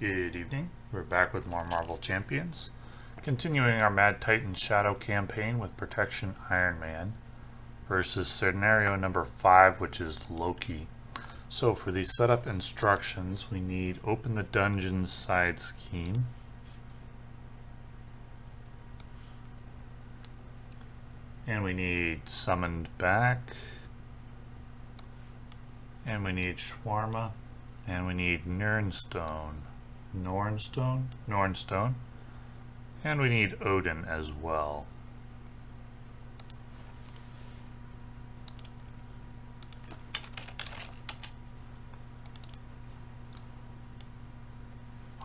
Good evening. We're back with more Marvel Champions. Continuing our Mad Titan Shadow campaign with Protection Iron Man versus scenario number 5, which is Loki. So for the setup instructions, we need open the dungeon side scheme. And we need summoned back. And we need shawarma. And we need Nornstone. And we need Odin as well.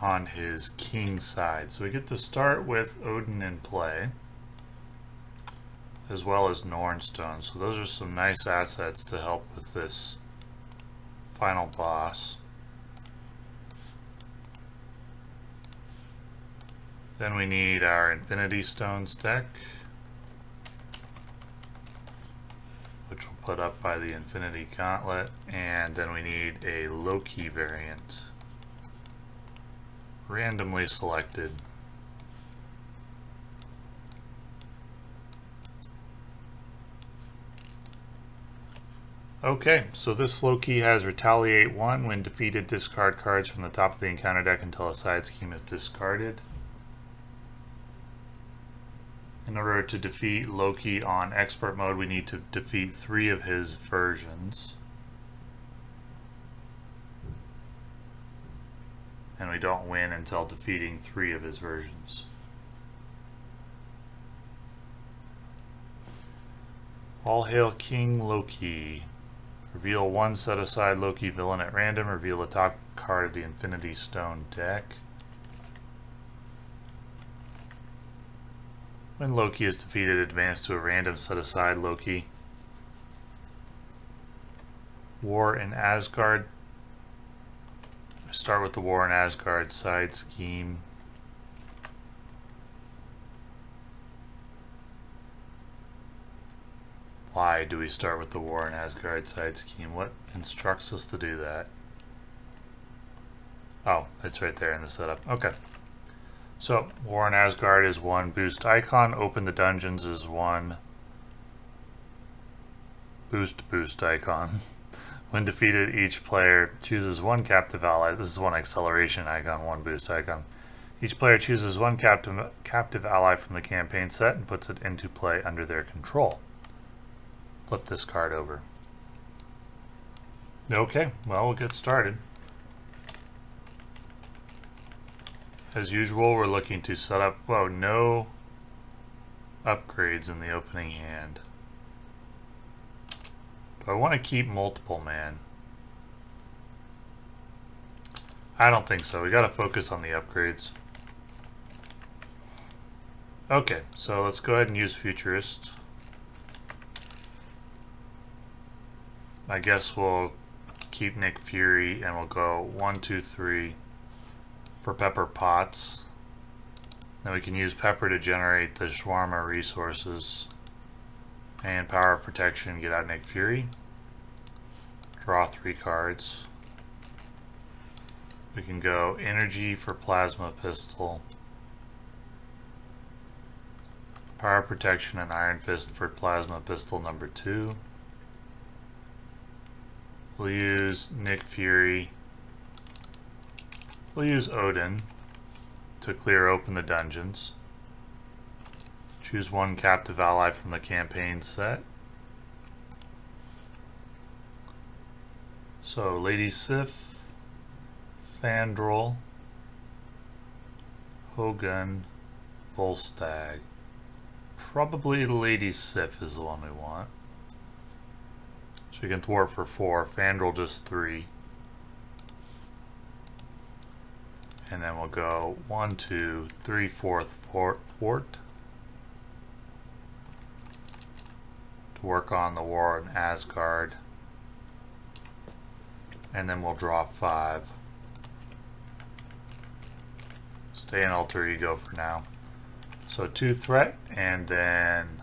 On his king side. So we get to start with Odin in play, as well as Nornstone. So those are some nice assets to help with this final boss. Then we need our Infinity Stones deck, which we'll put up by the Infinity Gauntlet, and then we need a Loki variant, randomly selected. Okay, so this Loki has Retaliate 1. When defeated, discard cards from the top of the encounter deck until a side scheme is discarded. In order to defeat Loki on expert mode, we need to defeat 3 of his versions. And we don't win until defeating 3 of his versions. All hail King Loki. Reveal 1 set aside Loki villain at random. Reveal the top card of the Infinity Stone deck. When Loki is defeated, advance to a random set aside Loki. War in Asgard. We start with the War in Asgard side scheme. Why do we start with the War in Asgard side scheme? What instructs us to do that? Oh, it's right there in the setup. Okay. So, War in Asgard is 1 boost icon. Open the Dungeons is 1 boost icon. When defeated, each player chooses 1 captive ally. This is 1 acceleration icon, 1 boost icon. Each player chooses 1 captive ally from the campaign set and puts it into play under their control. Flip this card over. Okay, well, we'll get started. As usual, we're looking to set up, no upgrades in the opening hand. Do I want to keep multiple man? I don't think so. We got to focus on the upgrades. Okay, so let's go ahead and use Futurist. I guess we'll keep Nick Fury and we'll go 1, 2, 3. For Pepper Pots. Then we can use Pepper to generate the shawarma resources. And Power of Protection, get out Nick Fury. Draw 3 cards. We can go Energy for Plasma Pistol. Power of Protection and Iron Fist for Plasma Pistol number 2. We'll use Nick Fury. We'll use Odin to clear open the dungeons. Choose 1 captive ally from the campaign set. So Lady Sif, Fandral, Hogun, Volstagg. Probably Lady Sif is the one we want. So we can thwart for 4, Fandral just 3. And then we'll go 1, 2, 3, 4, thwart to work on the War in Asgard. And then we'll draw 5. Stay in Alter Ego for now. So 2 threat, and then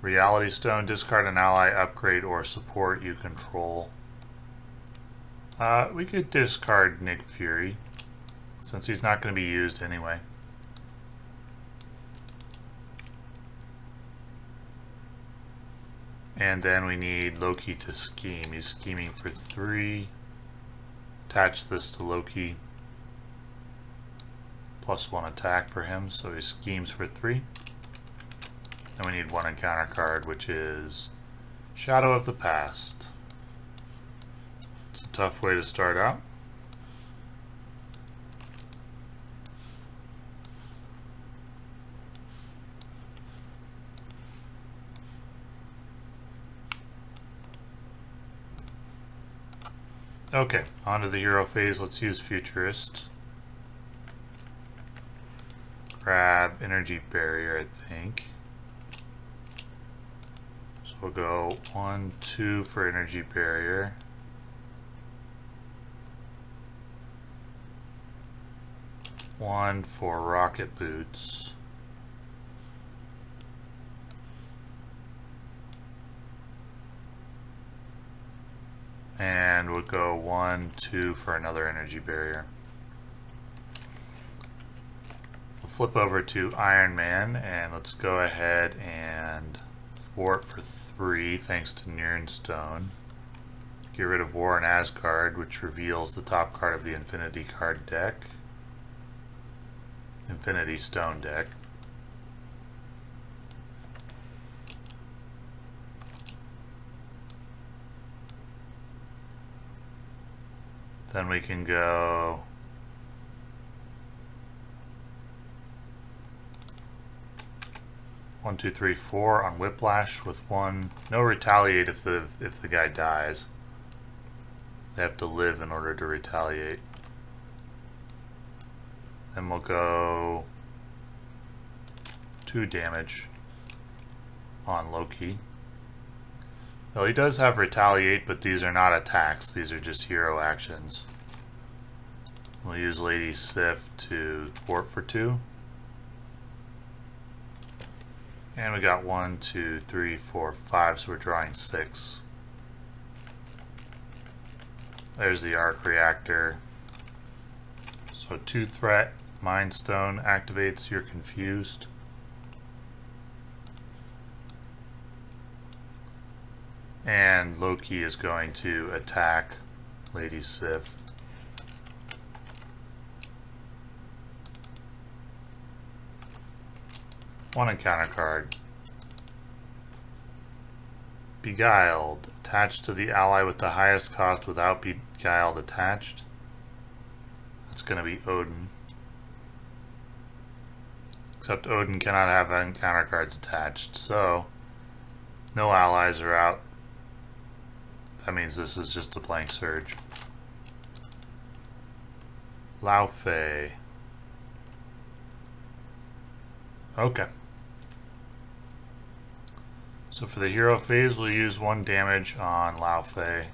Reality Stone, discard an ally, upgrade, or support you control. We could discard Nick Fury, since he's not going to be used anyway. And then we need Loki to scheme. He's scheming for 3. Attach this to Loki. +1 attack for him, so he schemes for 3. And we need 1 encounter card, which is Shadow of the Past. It's a tough way to start out. Okay, on to the hero phase. Let's use Futurist. Grab Energy Barrier, I think. So we'll go 1, 2 for Energy Barrier. One for Rocket Boots. And we'll go 1, 2 for another Energy Barrier. We'll flip over to Iron Man, and let's go ahead and thwart for 3 thanks to Stone. Get rid of War in Asgard, which reveals the top card of the Infinity card deck. Infinity Stone deck. Then we can go one, two, three, 4 on Whiplash with 1. No retaliate if the guy dies. They have to live in order to retaliate. Then we'll go 2 damage on Loki. Well, he does have retaliate, but these are not attacks. These are just hero actions. We'll use Lady Sif to thwart for 2. And we got 1, 2, 3, 4, 5, so we're drawing 6. There's the arc reactor. So 2 threat, Mind Stone activates, you're confused. And Loki is going to attack Lady Sif. One encounter card. Beguiled. Attached to the ally with the highest cost without Beguiled attached. That's going to be Odin. Except Odin cannot have encounter cards attached, so no allies are out. That means this is just a blank surge. Lao Fei. Okay. So for the hero phase, we'll use 1 damage on Lao Fei.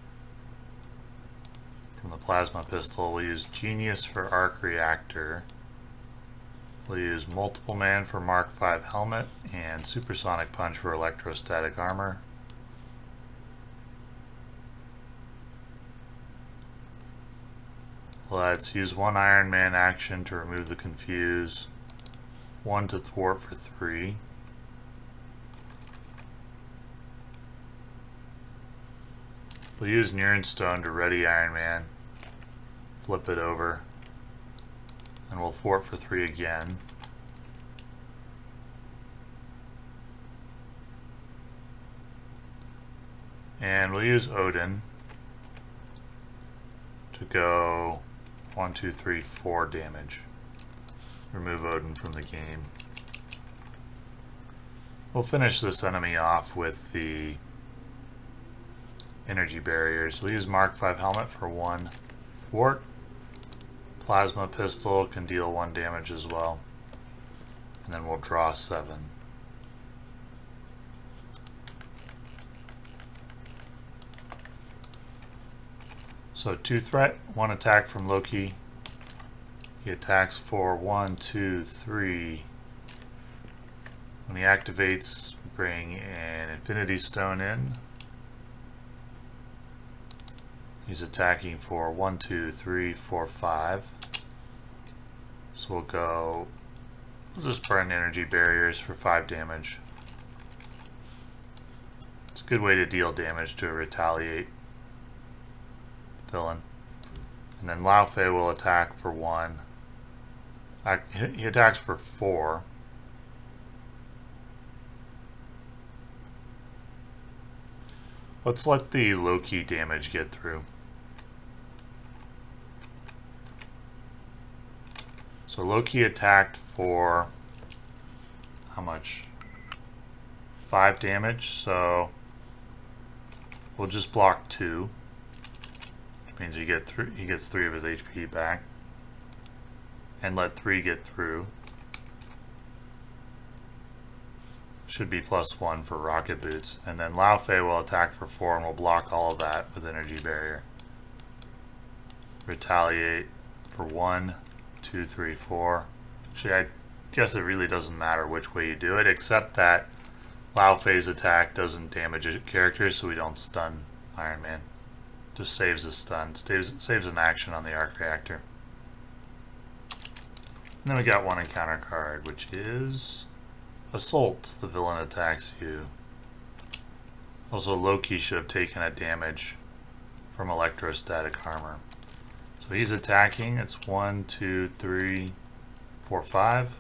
From the plasma pistol, we'll use Genius for arc reactor. We'll use Multiple Man for Mark V helmet and Supersonic Punch for electrostatic armor. Let's use 1 Iron Man action to remove the confuse. 1 to thwart for 3. We'll use Stone to ready Iron Man. Flip it over. And we'll thwart for 3 again. And we'll use Odin to go 1, 2, 3, 4 damage. Remove Odin from the game. We'll finish this enemy off with the energy barriers. We'll use Mark V helmet for 1 thwart. Plasma pistol can deal 1 damage as well. And then we'll draw 7. So 2 threat, 1 attack from Loki. He attacks for 1, 2, 3. When he activates, bring an Infinity Stone in. He's attacking for 1, 2, 3, 4, 5. So we'll just burn energy barriers for 5 damage. It's a good way to deal damage to a retaliate villain. And then Lao Fei will attack for 1. He attacks for 4. Let's let the Loki damage get through. So Loki attacked for how much? 5 damage, so we'll just block 2. Which means he gets 3 of his HP back. And let 3 get through. Should be +1 for rocket boots. And then Lao Fei will attack for 4 and we'll block all of that with energy barrier. Retaliate for 1, 2, 3, 4. Actually, I guess it really doesn't matter which way you do it, except that Lao Fei's attack doesn't damage a character, so we don't stun Iron Man. Just saves a stun, saves an action on the arc reactor. And then we got 1 encounter card, which is Assault. The villain attacks you. Also, Loki should have taken a damage from electrostatic armor. So he's attacking. It's 1, 2, 3, 4, 5.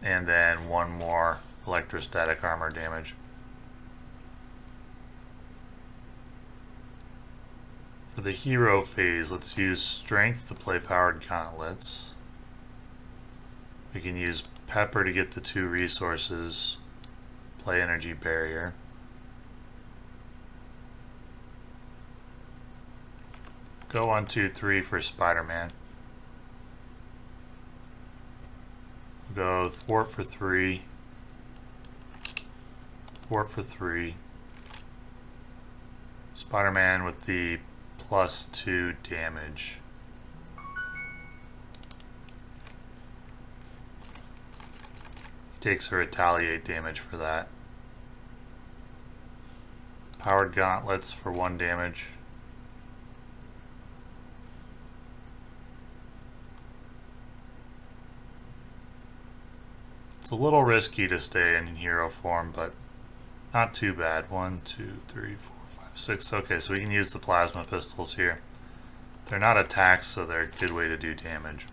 And then 1 more electrostatic armor damage. For the hero phase, let's use Strength to play Powered Gauntlets. We can use Pepper to get the 2 resources, play Energy Barrier. Go 1, 2, 3 for Spider-Man. Go Thwart for 3. Thwart for 3. Spider-Man with the +2 damage. He takes a retaliate damage for that. Powered Gauntlets for 1 damage. It's a little risky to stay in hero form, but not too bad. 1, 2, 3, 4, 5, 6. Okay, so we can use the plasma pistols here. They're not attacks, so they're a good way to do damage.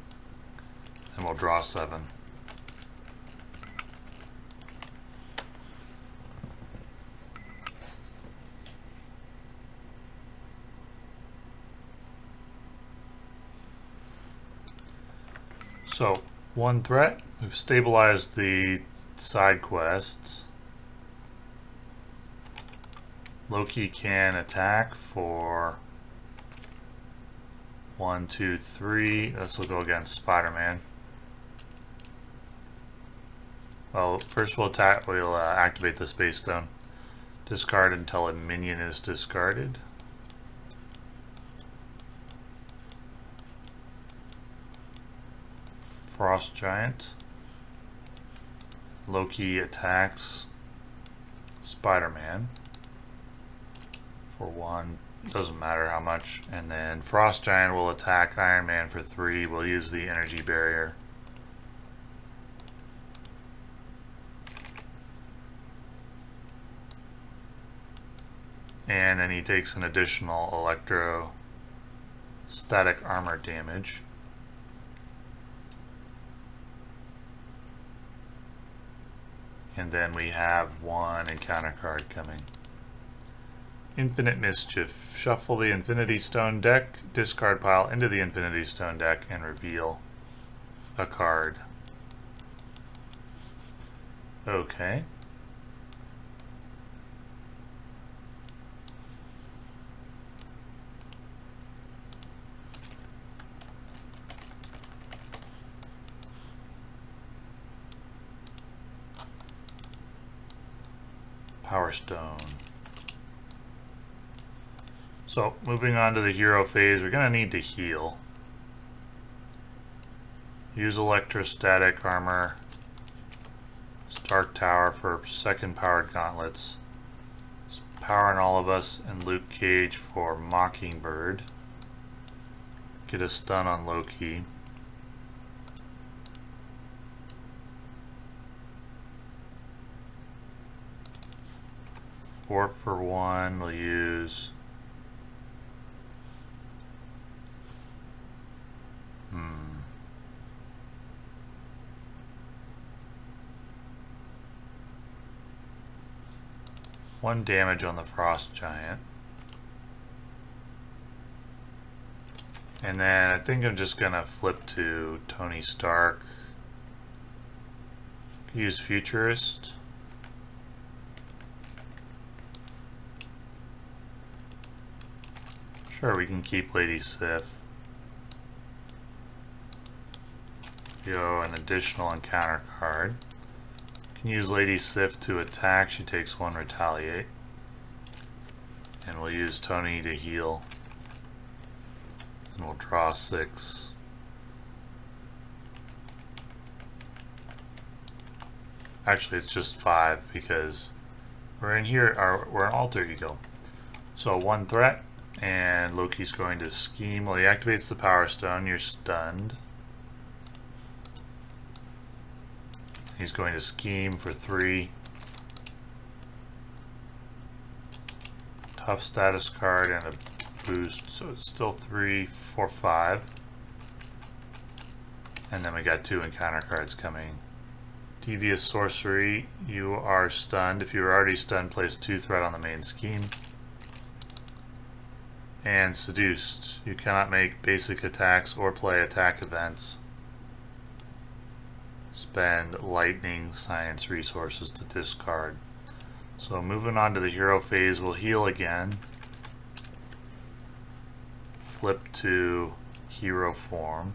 And we'll draw 7. So, 1 threat. We've stabilized the side quests. Loki can attack for 1, 2, 3. This will go against Spider-Man. Well, first we'll activate the Space Stone. Discard until a minion is discarded. Frost Giant. Loki attacks Spider-Man for 1. Doesn't matter how much. And then Frost Giant will attack Iron Man for 3. We'll use the energy barrier. And then he takes an additional electrostatic armor damage. And then we have 1 encounter card coming. Infinite Mischief. Shuffle the Infinity Stone deck, discard pile into the Infinity Stone deck, and reveal a card. Okay. Power Stone. So, moving on to the hero phase, we're going to need to heal. Use electrostatic armor. Stark Tower for 2nd Powered Gauntlets. power on all of us and Luke Cage for Mockingbird. Get a stun on Loki. Thwart for 1, we'll use one damage on the Frost Giant. And then I think I'm just gonna flip to Tony Stark. Use Futurist. Sure, we can keep Lady Sif. Go an additional encounter card. Can use Lady Sif to attack. She takes 1 retaliate. And we'll use Tony to heal. And we'll draw 6. Actually, it's just 5 because we're in here, we're an alter ego. So 1 threat, and Loki's going to scheme. Well, he activates the Power Stone, you're stunned. He's going to scheme for 3. Tough status card and a boost, so it's still 3, 4, 5. And then we got 2 encounter cards coming. Devious Sorcery, you are stunned. If you were already stunned, place 2 threat on the main scheme. And Seduced, you cannot make basic attacks or play attack events. Spend lightning science resources to discard. So moving on to the hero phase, we'll heal again. Flip to hero form.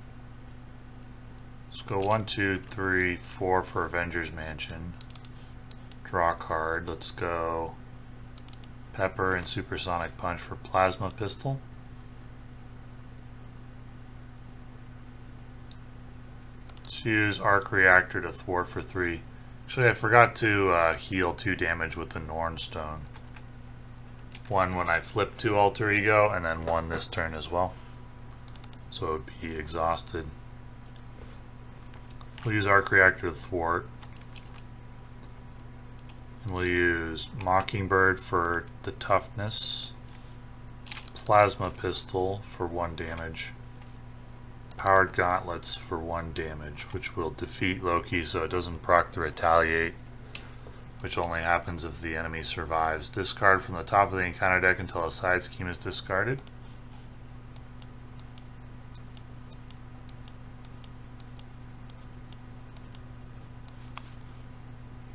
Let's go 1, 2, 3, 4 for Avengers Mansion. Draw a card. Let's go Pepper and Supersonic Punch for Plasma Pistol. Let's use Arc Reactor to thwart for 3. Actually, I forgot to heal 2 damage with the Norn Stone. 1 when I flip to Alter Ego, and then 1 this turn as well. So it would be exhausted. We'll use Arc Reactor to thwart. And we'll use Mockingbird for the toughness. Plasma Pistol for 1 damage. Powered Gauntlets for 1 damage, which will defeat Loki so it doesn't proc the Retaliate, which only happens if the enemy survives. Discard from the top of the encounter deck until a side scheme is discarded.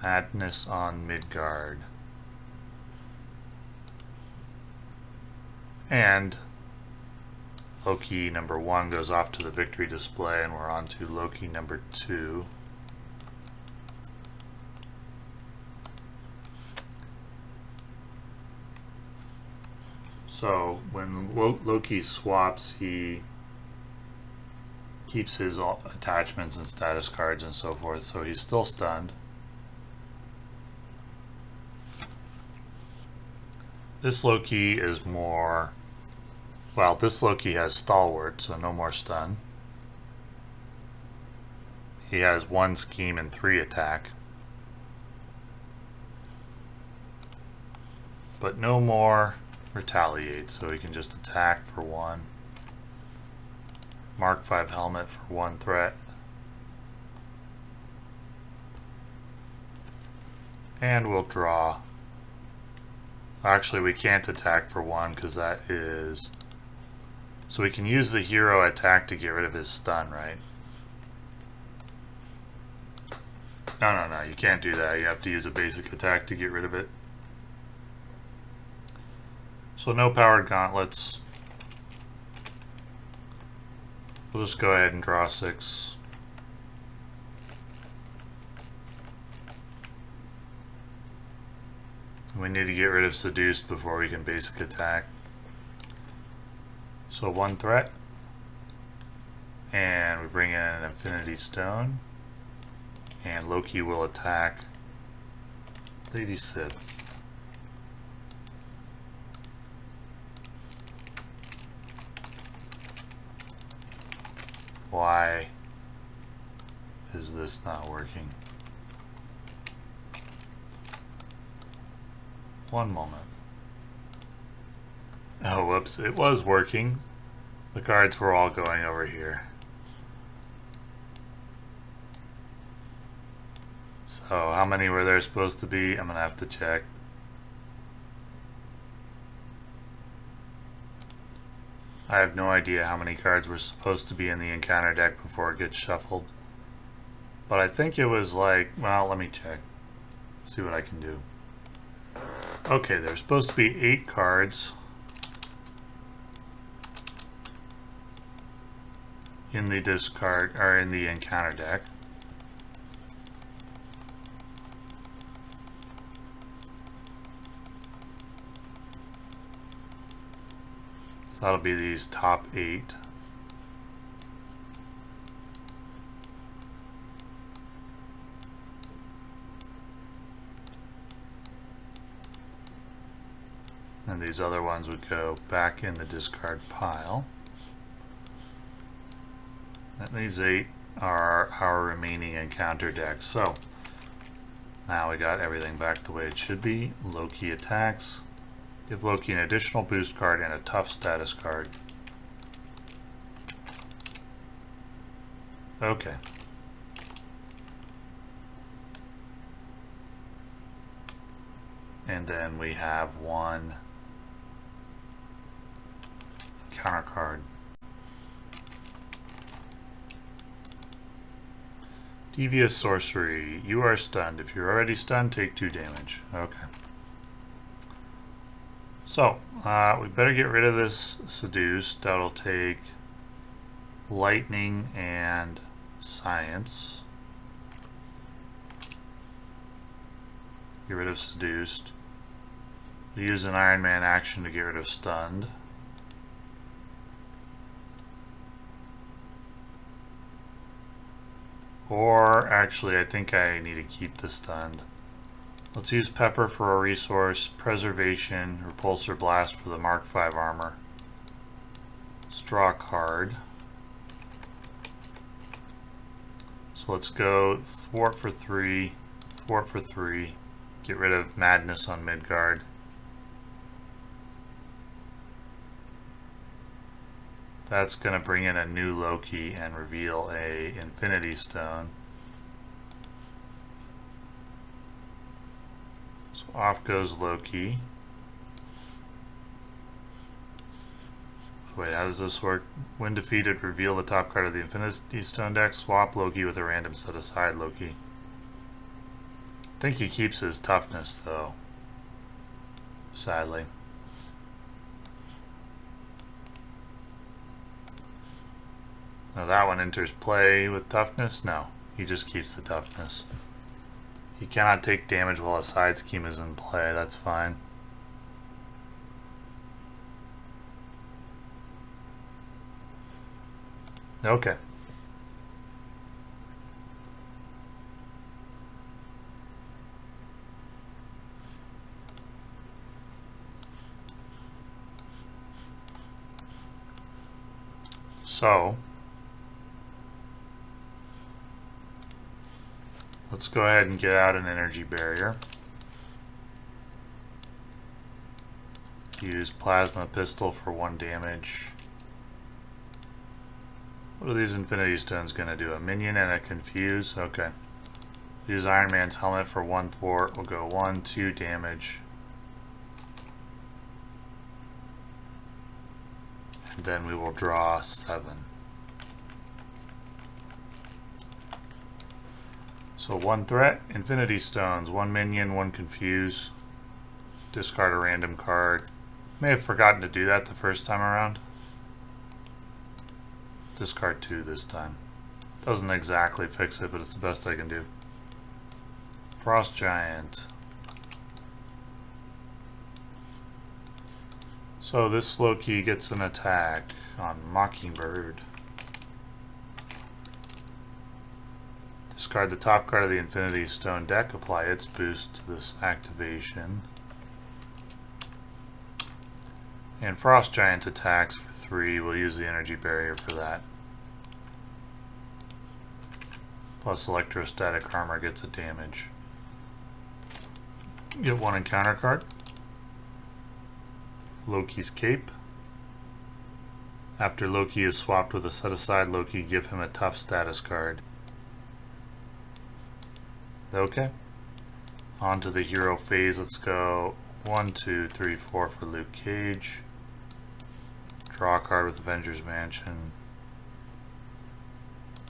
Madness on Midgard. And Loki number 1 goes off to the victory display, and we're on to Loki number 2. So when Loki swaps, he keeps his attachments and status cards and so forth, so he's still stunned. This Loki is more, well, this Loki has Stalwart, so no more stun. He has 1 scheme and 3 attack. But no more retaliate, so he can just attack for 1. Mark 5 helmet for 1 threat. And we'll draw. Actually, we can't attack for 1 because that is... So we can use the hero attack to get rid of his stun, right? No, you can't do that. You have to use a basic attack to get rid of it. So no powered gauntlets. We'll just go ahead and draw 6. We need to get rid of Seduced before we can basic attack. So 1 threat. And we bring in an Infinity Stone. And Loki will attack Lady Sif. Why is this not working? One moment. Oh, whoops, it was working. The cards were all going over here. So, how many were there supposed to be? I'm gonna have to check. I have no idea how many cards were supposed to be in the encounter deck before it gets shuffled. But I think it was like, well, let me check. See what I can do. Okay, there's supposed to be 8 cards in the discard, or in the encounter deck. So that'll be these top 8. And these other ones would go back in the discard pile. And these 8 are our remaining encounter decks. So now we got everything back the way it should be. Loki attacks. Give Loki an additional boost card and a tough status card. Okay. And then we have one counter card. Devious Sorcery. You are stunned. If you're already stunned, take 2 damage. Okay. So, we better get rid of this Seduced. That'll take Lightning and Science. Get rid of Seduced. Use an Iron Man action to get rid of Stunned. Or, actually, I think I need to keep the Stunned. Let's use Pepper for a resource, Preservation, Repulsor Blast for the Mark V armor. Let's draw a card. So let's go Thwart for 3, Thwart for 3, get rid of Madness on Midgard. That's going to bring in a new Loki and reveal a Infinity Stone. So off goes Loki. So wait, how does this work? When defeated, reveal the top card of the Infinity Stone deck. Swap Loki with a random set aside Loki. I think he keeps his toughness though. Sadly. Now that one enters play with toughness? No, he just keeps the toughness. He cannot take damage while a side scheme is in play, that's fine. Okay. So, let's go ahead and get out an energy barrier. Use Plasma Pistol for 1 damage. What are these Infinity Stones going to do? A minion and a confuse? Okay. Use Iron Man's helmet for 1 thwart. We'll go 1, 2 damage. And then we will draw 7. So 1 threat, Infinity Stones, 1 minion, 1 confuse. Discard a random card. May have forgotten to do that the first time around. Discard 2 this time. Doesn't exactly fix it, but it's the best I can do. Frost Giant. So this Loki gets an attack on Mockingbird. Discard the top card of the Infinity Stone deck. Apply its boost to this activation. And Frost Giant attacks for 3. We'll use the energy barrier for that. Plus electrostatic armor gets a damage. Get one encounter card. Loki's Cape. After Loki is swapped with a set-aside Loki, give him a tough status card. Okay. On to the hero phase. Let's go 1, 2, 3, 4 for Luke Cage. Draw a card with Avengers Mansion.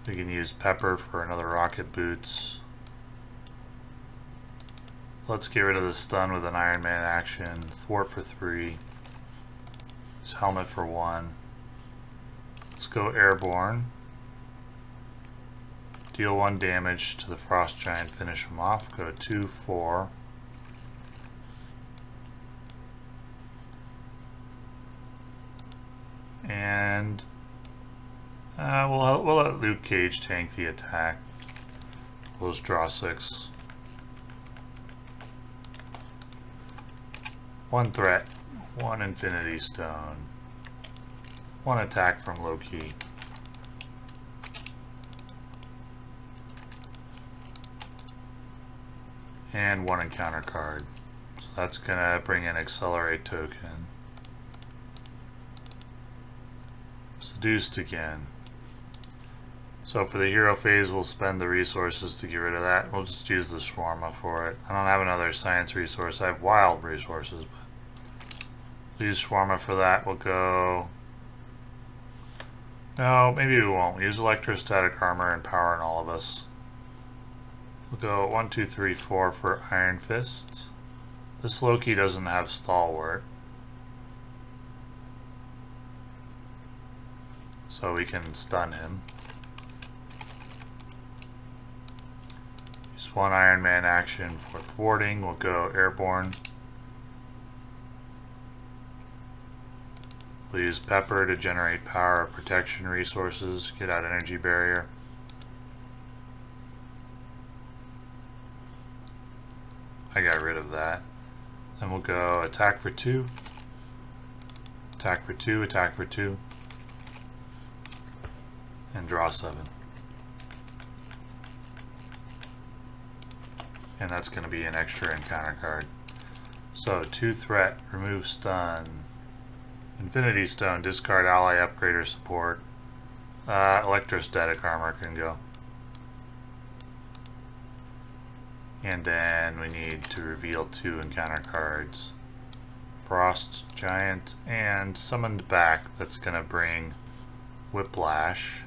We can use Pepper for another Rocket Boots. Let's get rid of the stun with an Iron Man action. Thwart for 3. Use Helmet for 1. Let's go Airborne. Deal 1 damage to the Frost Giant, finish him off. Go 2, 4. And we'll let Luke Cage tank the attack. We'll just draw 6. 1 threat, 1 Infinity Stone, 1 attack from Loki. And 1 encounter card. So that's gonna bring in Accelerate token. Seduced again. So for the hero phase, we'll spend the resources to get rid of that. We'll just use the Shawarma for it. I don't have another science resource. I have wild resources, but we'll use Shawarma for that. We'll go... No, maybe we won't. We'll use electrostatic armor and power in all of us. We'll go 1, 2, 3, 4 for Iron Fist. This Loki doesn't have Stalwart, so we can stun him. Use 1 Iron Man action for thwarting. We'll go Airborne. We'll use Pepper to generate power or protection resources, get out energy barrier. I got rid of that. Then we'll go attack for 2. Attack for 2, attack for 2. And draw 7. And that's going to be an extra encounter card. So 2 threat, remove stun. Infinity Stone, discard ally upgrade or support. Electrostatic armor can go. And then we need to reveal 2 encounter cards. Frost Giant and Summoned Back. That's going to bring Whiplash.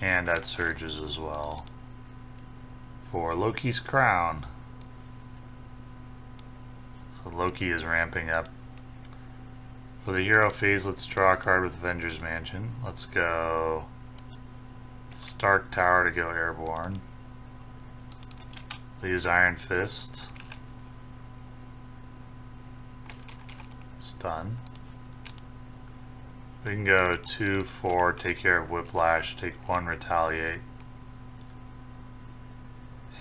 And that surges as well. For Loki's Crown. So Loki is ramping up. For the hero phase, let's draw a card with Avengers Mansion. Let's go Stark Tower to go Airborne. We'll use Iron Fist. Stun. We can go 2, 4, take care of Whiplash, take 1, retaliate.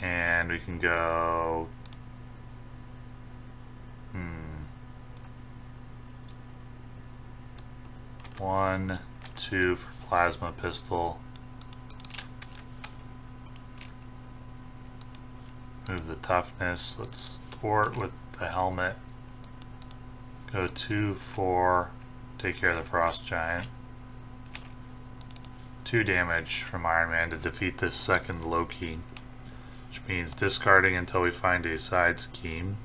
And we can go... 1, 2 for Plasma Pistol. Move the toughness. Let's thwart with the helmet. Go 2, 4. Take care of the Frost Giant. 2 damage from Iron Man to defeat this second Loki, which means discarding until we find a side scheme.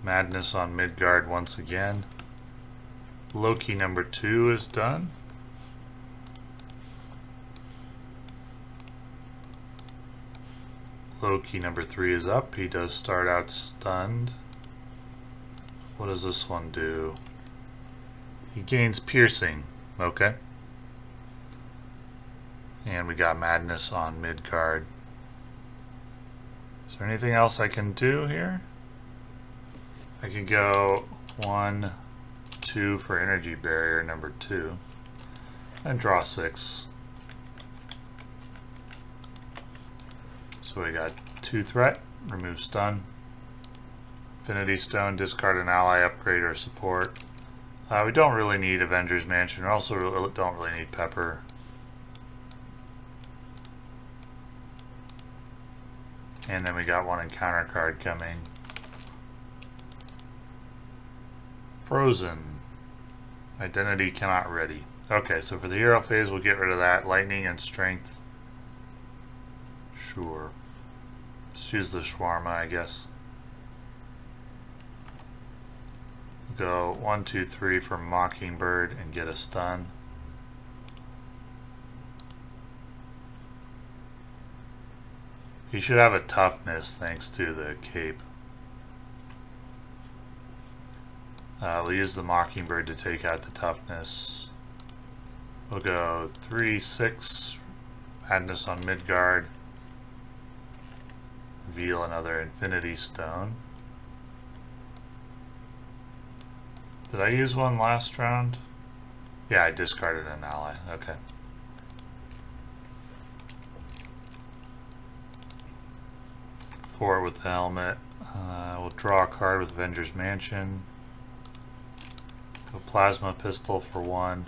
Madness on Midgard once again. Loki number 2 is done. Loki number 3 is up. He does start out stunned. What does this one do? He gains piercing. Okay. And we got Madness on Midgard. Is there anything else I can do here? I can go 1, 2 for Energy Barrier number 2. And draw 6. So we got 2 threat, remove stun. Infinity Stone, discard an ally, upgrade or support. We don't really need Avengers Mansion. We also don't really need Pepper. And then we got one encounter card coming. Frozen. Identity cannot ready. Okay, so for the hero phase, we'll get rid of that. Lightning and strength. Sure. Let's use the shawarma, I guess. Go 1, 2, 3 for Mockingbird and get a stun. He should have a toughness thanks to the cape. We'll use the Mockingbird to take out the toughness. We'll go 3, 6, madness on Midgard. Reveal another Infinity Stone. Did I use one last round? Yeah, I discarded an ally. Okay. Thor with the helmet. We'll draw a card with Avengers Mansion. Go Plasma Pistol for 1.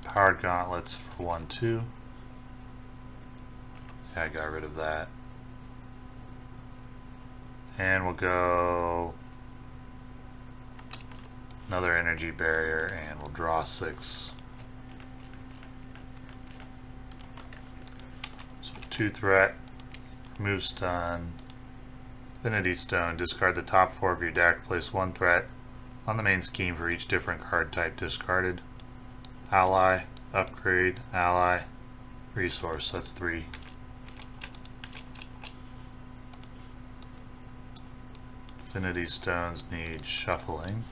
Powered Gauntlets for 1, 2. Yeah, I got rid of that. And we'll go another energy barrier and we'll draw 6. So 2 threat, remove stun, Infinity Stone, discard the top 4 of your deck, place 1 threat on the main scheme for each different card type discarded. Ally, upgrade, ally, resource, that's 3. Infinity Stones need shuffling.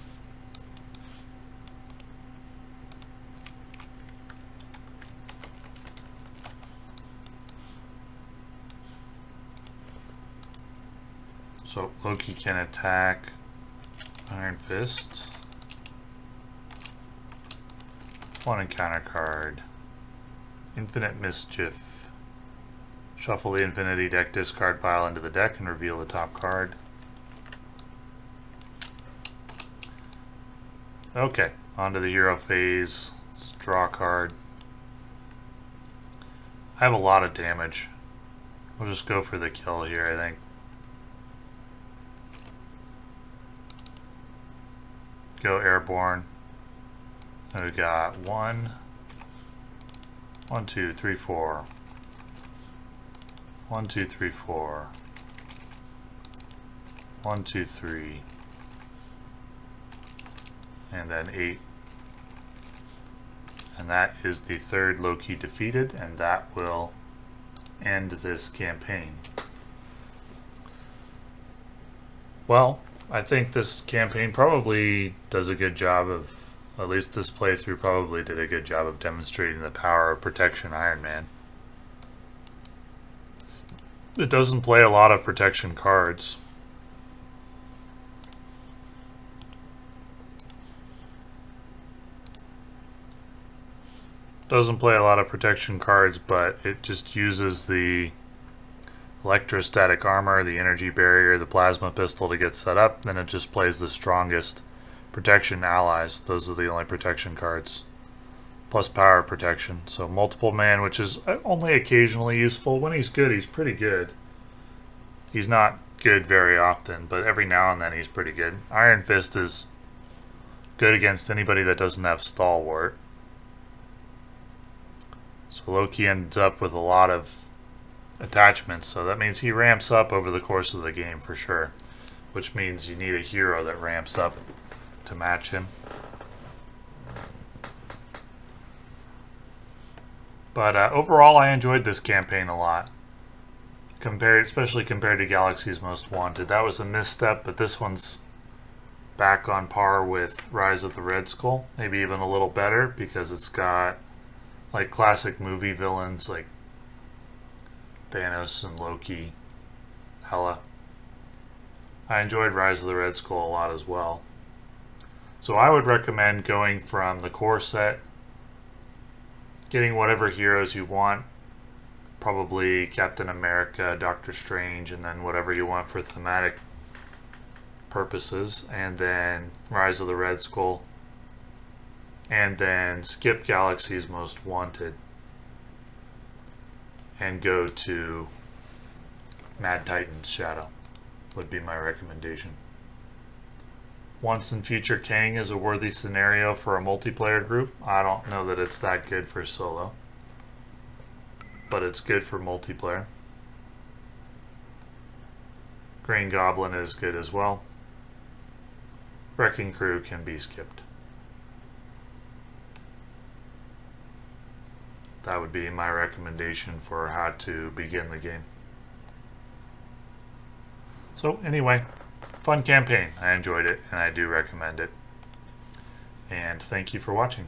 So Loki can attack Iron Fist. 1 encounter card. Infinite Mischief. Shuffle the Infinity deck discard pile into the deck and reveal the top card. Okay, on to the hero phase. Let's draw a card. I have a lot of damage. We'll just go for the kill here, I think. Go airborne. And we got 1, 2, 3, 4. 1, 2, 3, 4. 1, 2, 3. And then 8. And that is the 3rd Loki defeated, and that will end this campaign. Well, I think this campaign probably does a good job of, at least this playthrough probably did a good job of demonstrating the power of Protection Iron Man. It doesn't play a lot of protection cards. Doesn't play a lot of protection cards, but it just uses the electrostatic armor, the energy barrier, the plasma pistol to get set up. Then it just plays the strongest protection allies. Those are the only protection cards. Plus power protection. So multiple man, which is only occasionally useful. When he's good, he's pretty good. He's not good very often, but every now and then he's pretty good. Iron Fist is good against anybody that doesn't have Stalwart. So Loki ends up with a lot of attachments, so that means he ramps up over the course of the game for sure, which means you need a hero that ramps up to match him. But overall, I enjoyed this campaign a lot, especially compared to Galaxy's Most Wanted. That was a misstep, but this one's back on par with Rise of the Red Skull, maybe even a little better because it's got like classic movie villains like Thanos and Loki, Hela. I enjoyed Rise of the Red Skull a lot as well. So I would recommend going from the core set, getting whatever heroes you want, probably Captain America, Doctor Strange, and then whatever you want for thematic purposes, and then Rise of the Red Skull, and then skip Galaxy's Most Wanted and go to Mad Titan's Shadow would be my recommendation. Once and Future Kang is a worthy scenario for a multiplayer group. I don't know that it's that good for solo, but it's good for multiplayer. Green Goblin is good as well. Wrecking Crew can be skipped. That would be my recommendation for how to begin the game. So anyway, fun campaign. I enjoyed it and I do recommend it. And thank you for watching.